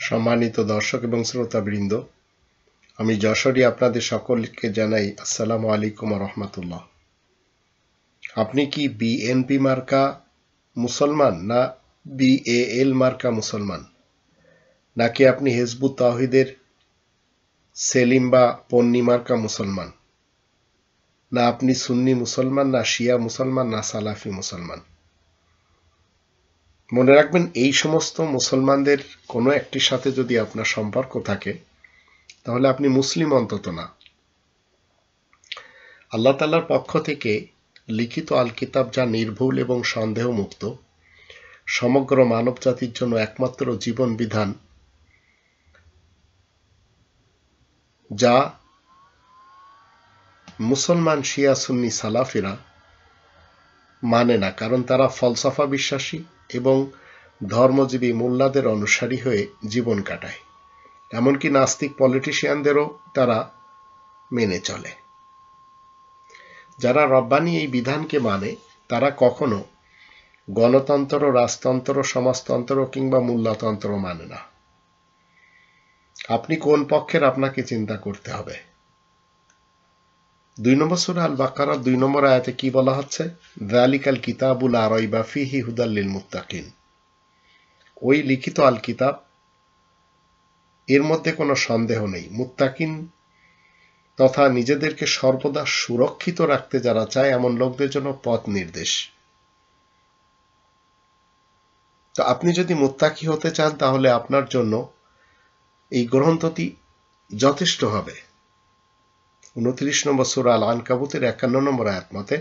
সম্মানিত দর্শক এবং শ্রোতাবৃন্দ, আমি যশোরী আপনাদের সকলকে জানাই আসসালামু আলাইকুম ওয়া রাহমাতুল্লাহ। আপনি কি বিএনপি মার্কা মুসলমান না বিএএল মার্কা মুসলমান, নাকি আপনি হিজবুত তাওহীদের সেলিম বা পন্নী মার্কা মুসলমান, না আপনি সুন্নি মুসলমান না শিয়া মুসলমান না সালাফি মুসলমান? মনে রাখবেন, এই সমস্ত মুসলমানদের কোনো একটির সাথে যদি আপনার সম্পর্ক থাকে তাহলে আপনি মুসলিম অন্তত না। আল্লাহ তাআলার পক্ষ থেকে লিখিত আল কিতাব যা নির্ভুল এবং সন্দেহমুক্ত, সমগ্র মানব জাতির জন্য একমাত্র জীবন বিধান, যা মুসলমান শিয়া সুন্নি সালাফিরা মানে না, কারণ তারা ফলসফা বিশ্বাসী এবং ধর্মজীবী মোল্লাদের অনুসারী হয়ে জীবন কাটায়। এমনকি নাস্তিক পলিটিশিয়ানদেরও তারা মেনে চলে। যারা রব্বানি এই বিধানকে মানে তারা কখনো গণতন্ত্র, রাজতন্ত্র, সমাজতন্ত্র কিংবা মোল্লাতন্ত্র মানে না। আপনি কোন পক্ষের আপনাকে চিন্তা করতে হবে। 2 নম্বর সূরা আল বাকারা 2 নম্বর আয়াতে কি বলা হচ্ছে? যালিকাল কিতাবু লা রাইবা ফিহি হুদাল লিল মুত্তাকিন। ওই লিখিত আল কিতাব, এর মধ্যে কোনো সন্দেহ নেই। মুত্তাকিন তথা নিজেদেরকে সর্বদা সুরক্ষিত রাখতে যারা চায় এমন লোকদের জন্য পথ নির্দেশ। তো আপনি যদি মুত্তাকি হতে চান তাহলে আপনার জন্য এই গ্রন্থটি যথেষ্ট হবে। 29 নম্বর সূরা আল আনকাবুতের 51 নম্বর আয়াত মতে,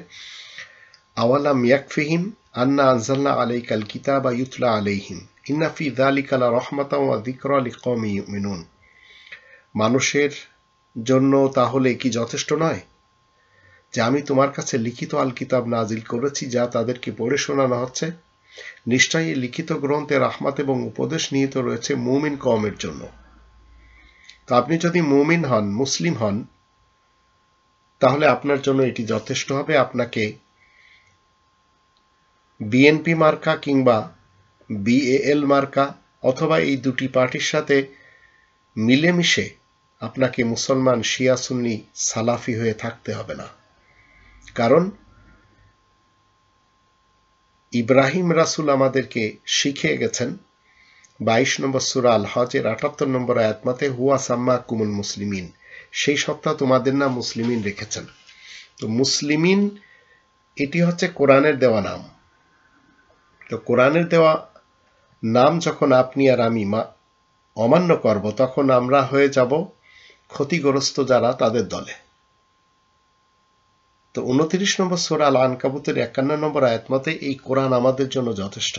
আওয়ালাম ইয়াকফিহিম আন্না আনজালনা আলাইকাল কিতাবা ইউতলা আলাইহিম ইন্না ফি যালিকা লা রাহমাতাও ওয়া যিকরা লিকওমিন ইউমিনুন। মানুষের জন্য তাহলে কি যথেষ্ট নয় যে আমি তোমার কাছে লিখিত আল কিতাব নাজিল করেছি, যা তাদেরকে পড়ে শোনানো হচ্ছে? নিশ্চয়ই এই লিখিত গ্রন্থে রাহমাত এবং উপদেশ নিহিত রয়েছে মুমিন কওমের জন্য। তো আপনি যদি মুমিন হন, মুসলিম হন, তাহলে আপনার জন্য এটি যথেষ্ট হবে। আপনাকে বিএনপি মার্কা কিংবা বিএএল মার্কা অথবা এই দুটি পার্টির সাথে মিলেমিশে আপনাকে মুসলমান, শিয়া সুন্নি, সালাফি হয়ে থাকতে হবে না। কারণ ইব্রাহিম রাসূল আমাদেরকে শিখিয়ে গেছেন 22 নম্বর সূরা আল হজের 78 নম্বর আয়াত মতে, হুয়া সাম্মাকুমুল মুসলিমিন, সেই সত্তা তোমাদের নাম মুসলিমিন রেখেছেন। তো মুসলিমিন এটি হচ্ছে কোরআনের দেওয়া নাম। তো কোরআনের দেওয়া নাম যখন আপনি আর আমি অমান্য করব, তখন আমরা হয়ে যাব ক্ষতিগ্রস্ত যারা তাদের দলে। তো 29 নম্বর সূরা আল আনকাবুতের 51 নম্বর আয়াত মতে এই কোরআন আমাদের জন্য যথেষ্ট।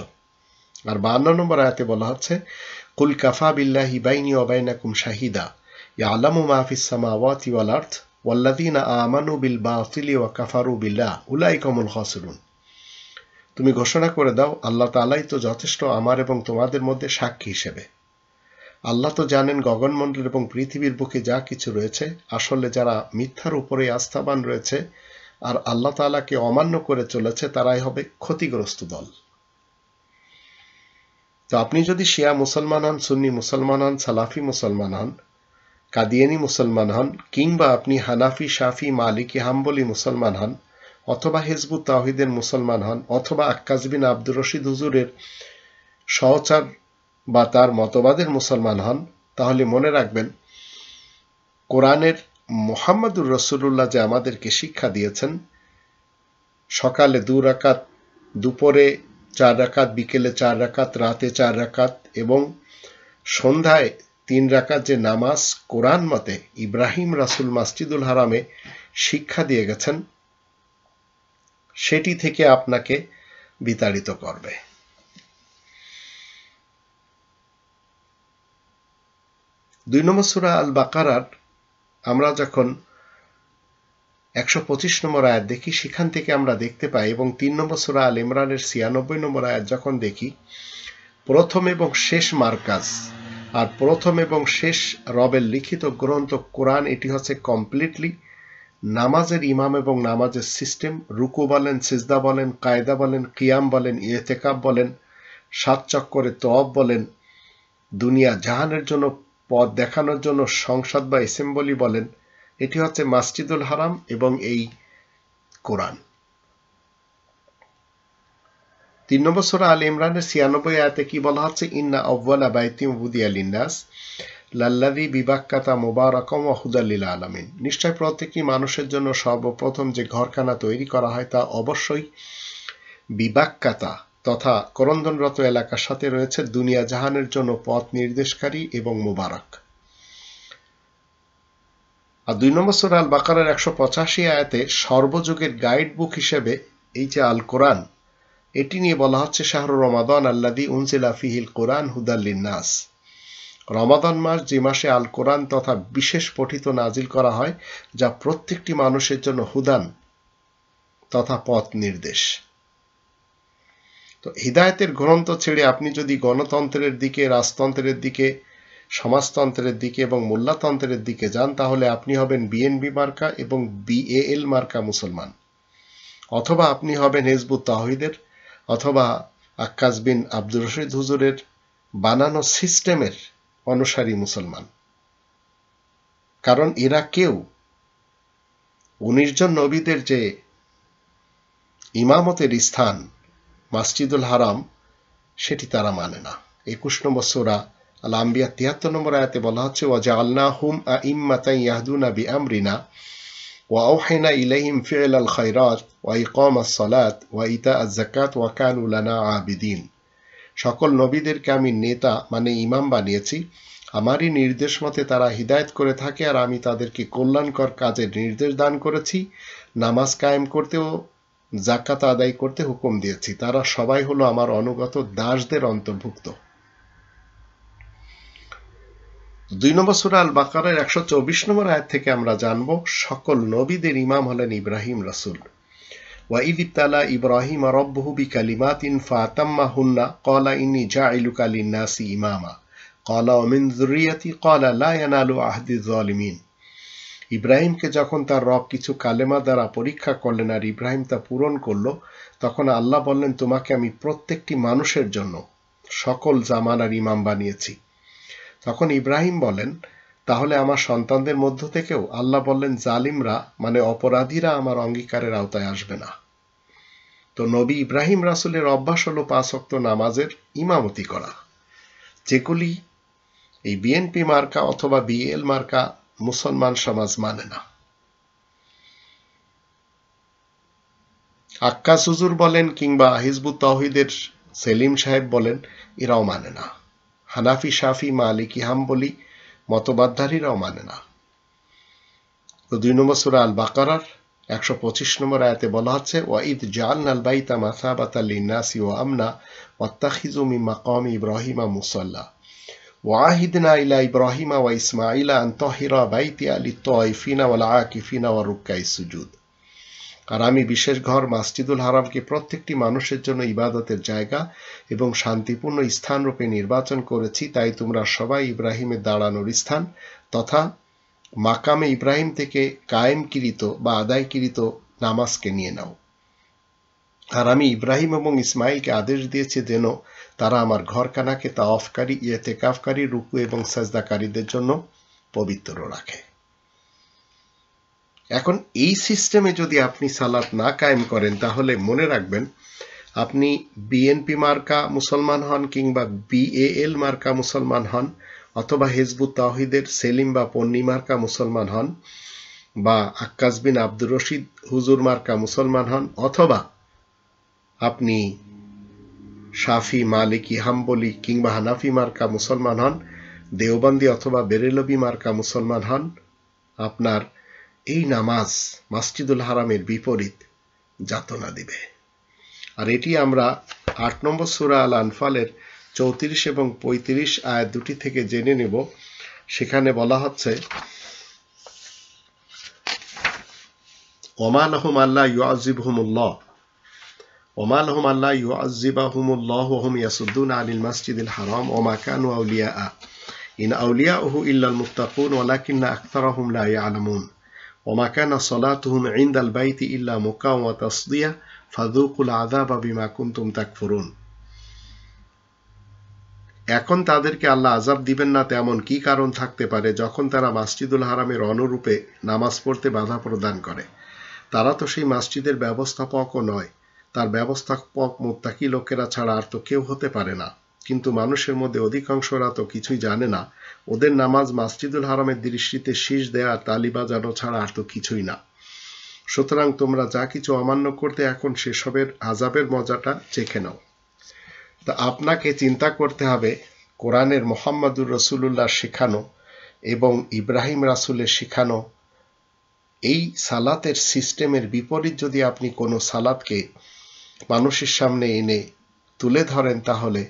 আর 52 নম্বর আয়াতে বলা হচ্ছে, কুল কাফা বিল্লাহি বাইনি ওয়া বাইনাকুম শাহিদা ইয়ালামু মা ফিস সামাওয়াতি ওয়াল আরদ ওয়াল্লাযীনা আমানু বিল বাতিলি ওয়া কাফারু বিল্লাহ উলাইকা হুমুল খাসিরুন। তুমি ঘোষণা করে দাও, আল্লাহ তাআলাই তো যথেষ্ট আমার এবং তোমাদের মধ্যে সাক্ষী হিসেবে। আল্লাহ তো জানেন গগনমণ্ডল এবং পৃথিবীর বুকে যা কিছু রয়েছে। আসলে যারা মিথ্যার উপরে আস্থাবান রয়েছে আর আল্লাহ তাআলাকে অমান্য করে চলেছে, তারাই হবে ক্ষতিগ্রস্ত দল। তো আপনি যদি শিয়া মুসলমান হন, সুন্নি মুসলমান হন, সালাফি মুসলমান হন, কাদিয়ানি মুসলমান হন, কিংবা আপনি হানাফি, শাফি, মালিকি, হাম্বলি মুসলমান হন, অথবা হিজবুত তাওহীদের মুসলমান হন, অথবা আক্কাস বিন আব্দুর রশিদ হুজুরের সহচর বা তার মতবাদের মুসলমান হন, তাহলে মনে রাখবেন, কোরআনের মুহাম্মদুর রাসূলুল্লাহ যে আমাদেরকে শিক্ষা দিয়েছেন, সকালে 2 রাকাত, দুপুরে 4 রাকাত, বিকেলে 4 রাকাত, রাতে 4 রাকাত এবং সন্ধ্যায় 3 রাকাত যে নামাজ কোরআন মতে ইব্রাহিম রাসূল মসজিদুল হারামে শিক্ষা দিয়ে গেছেন, সেটি থেকে আপনাকে বিতাড়িত করবে। দুই নম্বর সূরা আল বাকারার আমরা যখন 125 নম্বর আয়াত দেখি, সেখান থেকে আমরা দেখতে পাই, এবং 3 নম্বর সূরা আল ইমরানের 96 নম্বর আয়াত যখন দেখি, প্রথম এবং শেষ মার্কাজ আর প্রথম এবং শেষ রবের লিখিত গ্রন্থ কোরআন, এটি হচ্ছে কমপ্লিটলি নামাজের ইমাম এবং নামাজের সিস্টেম। রুকু বলেন, সিজদা বলেন, কায়দা বলেন, কিয়াম বলেন, ইতিকাফ বলেন, 7 চক্করে তওয়াব বলেন, দুনিয়া জাহানের জন্য পথ দেখানোর জন্য সংসদ বা অ্যাসেম্বলি বলেন, এটি হচ্ছে মসজিদুল হারাম এবং এই কোরআন। 3 নম্বর সূরা আল ইমরানের 96 আয়াতে কি বলা হচ্ছে? ইন্না আউওয়ালা বাইতিন উদিয়া লিন্নাস লাল্লাযী বিবাক্কাতা মুবারাকাম ওয়া হুদাল লিল আলামিন। নিশ্চয় প্রত্যেকটি মানুষের জন্য সর্বপ্রথম যে ঘরখানা তৈরি করা হয় তা অবশ্যই বিবাক্কাতা তথা করন্দনরত এলাকার সাথে রয়েছে দুনিয়া জাহানের জন্য পথ নির্দেশকারী এবং মুবারক। আর 2 নম্বর সূরা আল বাকারার 185 আয়াতে সর্বযুগের গাইড বুক হিসেবে এই যে আল কোরআন, এটি নিয়ে বলা হচ্ছে শাহরু রমাদান আল্লাযী উনজিলা ফীহিল কোরআন হুদাল লিন্নাস। রমাদান মাস যে মাসে আল কোরআন তথা বিশেষ পঠিত নাজিল করা হয়, যা প্রত্যেকটি মানুষের জন্য হুদান তথা পথ নির্দেশ। তো হিদায়াতের গ্রন্থ ছেড়ে আপনি যদি গণতন্ত্রের দিকে, রাজতন্ত্রের দিকে, সমাজতন্ত্রের দিকে এবং মোল্লাতন্ত্রের দিকে যান, তাহলে আপনি হবেন বিএনপি মার্কা এবং বিএএল মার্কা মুসলমান, অথবা আপনি হবেন হিজবুত তাওহীদের অথবা আক্কাস বিন আব্দুর রশিদ হুজুরের বানানো সিস্টেমের অনুসারী মুসলমান। কারণ এরা কেউ 19 জন নবীদের যে ইমামতের স্থান মসজিদুল হারাম, সেটি তারা মানে না। 21 নম্বর সূরা আল আম্বিয়া 73 নম্বর আয়াতে বলা হচ্ছে ওয়াজআলনাহুম আইম্মাতান ইয়াহদুনা বিআমরিনা ওয়া আওহাইনা ইলাইহিম ফি'লাল খায়রাত ওয়া ইকামাস সালাত ওয়া ইতাআজ যাকাত ওয়া কানু লানা আবিদিন। সকল নবীদেরকে আমি নেতা মানে ইমাম বানিয়েছি, আমারই নির্দেশ মতে তারা হিদায়াত করে থাকে, আর আমি তাদেরকে কল্যাণকর কাজের নির্দেশ দান করেছি, নামাজ কায়েম করতে ও যাকাত আদায় করতে হুকুম দিয়েছি। তারা সবাই হলো আমার অনুগত দাসদের অন্তর্ভুক্ত। 2 নম্বর সূরা আল বাকারার 124 নম্বর আয়াত থেকে আমরা জানব সকল নবীদের ইমাম হলেন ইব্রাহিম রাসূল। وَإِذِ ابْتَلَى إِبْرَاهِيمَ رَبُّهُ بِكَلِمَاتٍ فَأَتَمَّهُنَّ قَالَ إِنِّي جَاعِلُكَ لِلنَّاسِ إِمَامًا قَالَ وَمِنْ ذُرِّيَّتِي قَالَ لَا يَنَالُ عَهْدِي الظَّالِمِينَ। ইব্রাহিমকে যখন তার রব কিছু কালেমা দ্বারা পরীক্ষা করলেন আর ইব্রাহিম তা পূরণ করল, তখন আল্লাহ বললেন, তোমাকে আমি প্রত্যেকটি মানুষের জন্য সকল জামানার ইমাম বানিয়েছি। তখন ইব্রাহিম বলেন, তাহলে আমার সন্তানদের মধ্য থেকেও? আল্লাহ বললেন, জালিমরা মানে অপরাধীরা আমার অঙ্গীকারের আওতায় আসবে না। তো নবী ইব্রাহিম রাসূলের অভ্যাস হলো 5 ওয়াক্ত নামাজের ইমামতি করা, যেগুলি এই বিএনপি মার্কা অথবা বিএল মার্কা মুসলমান সমাজ মানে না। আক্কাস হুজুর বলেন কিংবা হিজবুত তাওহীদের সেলিম সাহেব বলেন, এরাও মানে না। হানাফি, শাফি, মালিকি, হাম্বলি মতবাদধারীরাও মানে না। তো 2 নম্বর সূরা আল বাকারার 125 নম্বর আয়াতে বলা হচ্ছে ওয়াইদ জাআলনাল বাইতা মাসাবাতাল লিন্নাসি ওয়া আমনা ওয়াত্তাখিযু মিন মাকামি ইব্রাহিমা মুসাল্লা ওয়াহিদনা ইলা ইব্রাহিমা ওয়া ইসমাঈলা আন তাহিরা বাইতিয়া লিত-তায়িফিনা ওয়াল আকিফিনা ওয়া রুকআইস সুজুদ। আর আমি বিশেষ ঘর মসজিদুল হারামকে প্রত্যেকটি মানুষের জন্য ইবাদতের জায়গা এবং শান্তিপূর্ণ স্থানরূপে নির্বাচন করেছি, তাই তোমরা সবাই ইব্রাহিমের দাঁড়ানোর স্থান তথা মাকামে ইব্রাহিম থেকে কায়েমকৃত বা আদায়কৃত নামাজকে নিয়ে নাও। আর আমি ইব্রাহিম এবং ইসমাইলকে আদেশ দিয়েছি যেন তারা আমার ঘরখানাকে তাওয়াফকারী, ইতিকাফকারী, রুকু এবং সাজদাকারীদের জন্য পবিত্র রাখে। এখন এই সিস্টেমে যদি আপনি সালাত না কায়েম করেন, তাহলে মনে রাখবেন আপনি বিএনপি মার্কা মুসলমান হন কিংবা বিএএল মার্কা মুসলমান হন অথবা হিজবুত তাওহীদের সেলিম বা পন্নী মার্কা মুসলমান হন বা আক্কাস বিন আব্দুর রশিদ হুজুর মার্কা মুসলমান হন অথবা আপনি শাফি, মালিকি, হাম্বলি কিংবা হানাফি মার্কা মুসলমান হন, দেওবন্দি অথবা বেরেলভি মার্কা মুসলমান হন, আপনার এই নামাজ মসজিদুল হারামের বিপরীত যাতনা দিবে। আর এটি আমরা 8 নম্বর সূরা আল আনফালের 34 এবং 35 আয়াত দুটি থেকে জেনে নেব। সেখানে বলা হচ্ছে ওমা লাহুম আল্লা ইউআযিবহুমুল্লাহ ওমা লাহুম আল্লা ইউআযিবাহুমুল্লাহ ওয়া হুম ইয়াসুদ্দুনা আনিল মাসজিদিল হারাম ওয়া মা কানু আউলিয়া ইন আউলিয়াউহু ইল্লাল মুত্তাকুন ওয়ালাকিন্না আকতারাহুম লা ইয়ালামুন وما كان صلاتهم عند البيت إلا مكاء وتصدية فذوقوا العذاب بما كنتم تكفرون। এখন তাদেরকে আল্লাহ আযাব দিবেন না তেমন কি কারণ থাকতে পারে যখন তারা মসজিদুল হারামের অনুরূপে নামাজ পড়তে বাধা প্রদান করে? তারা তো সেই মসজিদের ব্যবস্থাপকও নয়, তার ব্যবস্থাপক মুত্তাকি লোকেরা ছাড়া আর তো কেউ হতে পারে না। কিন্তু মানুষের মধ্যে অধিকাংশরা তো কিছুই জানে না, ওদের নামাজ মসজিদুল হারামের দৃষ্টিতে শীষ দেয়া তালি বাজানো ছাড়া আর তো কিছুই না। সুতরাং তোমরা যা কিছু অমান্য করতে এখন সেসবের আযাবের মজাটা চেখে নাও। তা আপনাকে চিন্তা করতে হবে কোরআনের মুহাম্মদুর রাসূলুল্লাহ শেখানো এবং ইব্রাহিম রাসূলের শেখানো এই সালাতের সিস্টেমের বিপরীত যদি আপনি কোনো সালাতকে মানুষের সামনে এনে তুলে ধরেন, তাহলে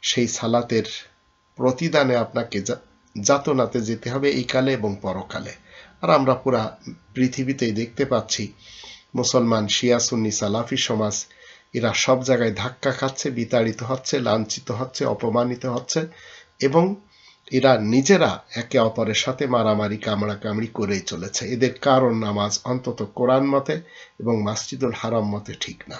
সেই সালাতের প্রতিদানে আপনাকে যাতনাতে যেতে হবে এই কালে এবং পরকালে। আর আমরা পুরা পৃথিবীতেই দেখতে পাচ্ছি মুসলমান শিয়া সুন্নি সালাফি সমাজ এরা সব জায়গায় ধাক্কা খাচ্ছে, বিতাড়িত হচ্ছে, লাঞ্ছিত হচ্ছে, অপমানিত হচ্ছে এবং এরা নিজেরা একে অপরের সাথে মারামারি কামড়াকামড়ি করেই চলেছে। এদের কারণ নামাজ অন্তত কোরআন মতে এবং মসজিদুল হারাম মতে ঠিক না।